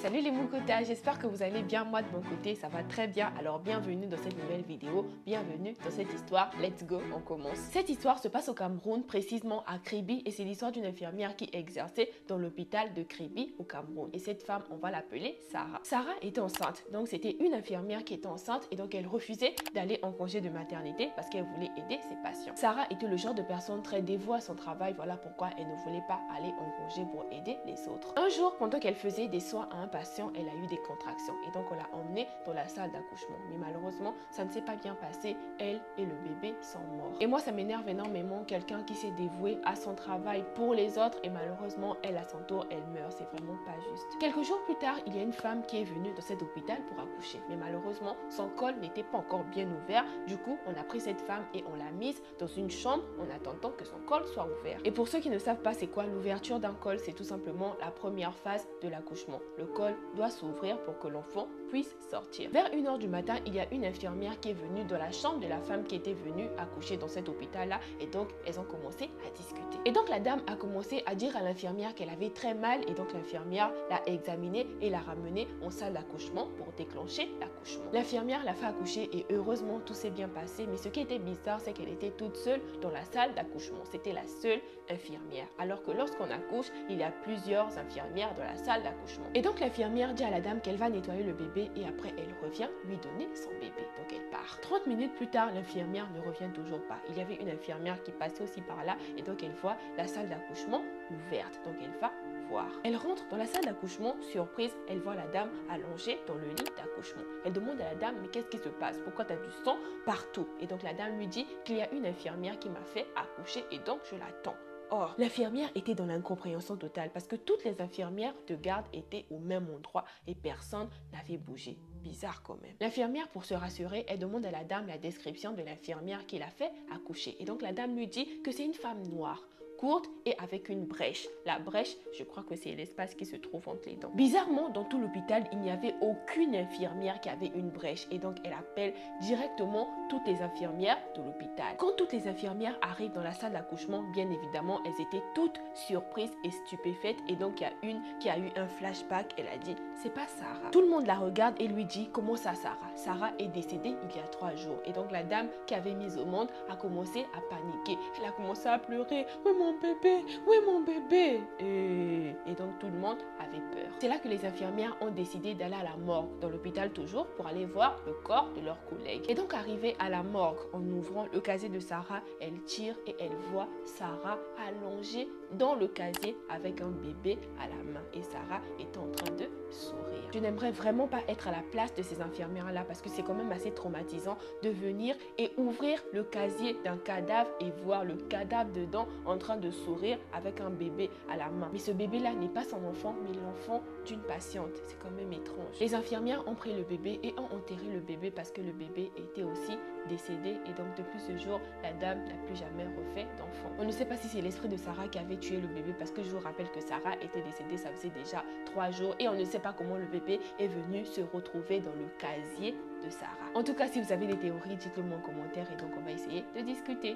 Salut les Moukota, j'espère que vous allez bien. Moi de mon côté ça va très bien. Alors bienvenue dans cette nouvelle vidéo, bienvenue dans cette histoire. Let's go, on commence. Cette histoire se passe au Cameroun, précisément à Kribi, et c'est l'histoire d'une infirmière qui exerçait dans l'hôpital de Kribi au Cameroun. Et cette femme, on va l'appeler Sarah. Sarah était enceinte, donc c'était une infirmière qui était enceinte et donc elle refusait d'aller en congé de maternité parce qu'elle voulait aider ses patients. Sarah était le genre de personne très dévouée à son travail, voilà pourquoi elle ne voulait pas aller en congé pour aider les autres. Un jour, pendant qu'elle faisait des soins à un patient, elle a eu des contractions et donc on l'a emmenée dans la salle d'accouchement. Mais malheureusement, ça ne s'est pas bien passé. Elle et le bébé sont morts. Et moi, ça m'énerve énormément, quelqu'un qui s'est dévoué à son travail pour les autres et malheureusement, elle à son tour, elle meurt. C'est vraiment pas juste. Quelques jours plus tard, il y a une femme qui est venue dans cet hôpital pour accoucher. Mais malheureusement, son col n'était pas encore bien ouvert. Du coup, on a pris cette femme et on l'a mise dans une chambre en attendant que son col soit ouvert. Et pour ceux qui ne savent pas c'est quoi l'ouverture d'un col, c'est tout simplement la première phase de l'accouchement. Le col doit s'ouvrir pour que l'enfant puisse sortir. Vers 1 h du matin, il y a une infirmière qui est venue dans la chambre de la femme qui était venue accoucher dans cet hôpital-là et donc elles ont commencé à discuter. Et donc la dame a commencé à dire à l'infirmière qu'elle avait très mal et donc l'infirmière l'a examinée et l'a ramenée en salle d'accouchement pour déclencher l'accouchement. L'infirmière l'a fait accoucher et heureusement tout s'est bien passé, mais ce qui était bizarre c'est qu'elle était toute seule dans la salle d'accouchement. C'était la seule infirmière. Alors que lorsqu'on accouche, il y a plusieurs infirmières dans la salle d'accouchement. Et donc l'infirmière dit à la dame qu'elle va nettoyer le bébé et après elle revient lui donner son bébé. Donc elle part. 30 minutes plus tard, l'infirmière ne revient toujours pas. Il y avait une infirmière qui passait aussi par là et donc elle voit la salle d'accouchement ouverte. Donc elle va voir. Elle rentre dans la salle d'accouchement, surprise, elle voit la dame allongée dans le lit d'accouchement. Elle demande à la dame, mais qu'est-ce qui se passe? Pourquoi tu as du sang partout? Et donc la dame lui dit qu'il y a une infirmière qui m'a fait accoucher et donc je l'attends. Or, l'infirmière était dans l'incompréhension totale parce que toutes les infirmières de garde étaient au même endroit et personne n'avait bougé. Bizarre quand même. L'infirmière, pour se rassurer, elle demande à la dame la description de l'infirmière qui l'a fait accoucher. Et donc la dame lui dit que c'est une femme noire, courte et avec une brèche. La brèche, je crois que c'est l'espace qui se trouve entre les dents. Bizarrement, dans tout l'hôpital, il n'y avait aucune infirmière qui avait une brèche et donc elle appelle directement toutes les infirmières de l'hôpital. Quand toutes les infirmières arrivent dans la salle d'accouchement, bien évidemment, elles étaient toutes surprises et stupéfaites et donc il y a une qui a eu un flashback. Elle a dit, c'est pas Sarah. Tout le monde la regarde et lui dit, comment ça Sarah? Sarah est décédée il y a 3 jours. Et donc la dame qui avait mis au monde a commencé à paniquer. Elle a commencé à pleurer. Oui, mon bébé, oui, mon bébé. Et donc tout le monde avait peur. C'est là que les infirmières ont décidé d'aller à la morgue, dans l'hôpital toujours, pour aller voir le corps de leurs collègues. Et donc arrivée à la morgue, en ouvrant le casier de Sarah, elle tire et elle voit Sarah allongée dans le casier avec un bébé à la main. Et Sarah est en train de sourire. Je n'aimerais vraiment pas être à la place de ces infirmières-là parce que c'est quand même assez traumatisant de venir et ouvrir le casier d'un cadavre et voir le cadavre dedans en train de sourire avec un bébé à la main. Mais ce bébé-là n'est pas son enfant, mais l'enfant d'une patiente. C'est quand même étrange. Les infirmières ont pris le bébé et ont enterré le bébé parce que le bébé était aussi décédé et donc depuis ce jour, la dame n'a plus jamais refait d'enfant. On ne sait pas si c'est l'esprit de Sarah qui avait tué le bébé parce que je vous rappelle que Sarah était décédée, ça faisait déjà 3 jours et on ne sait pas comment le bébé est venu se retrouver dans le casier de Sarah. En tout cas, si vous avez des théories, dites-le moi en commentaire et donc on va essayer de discuter.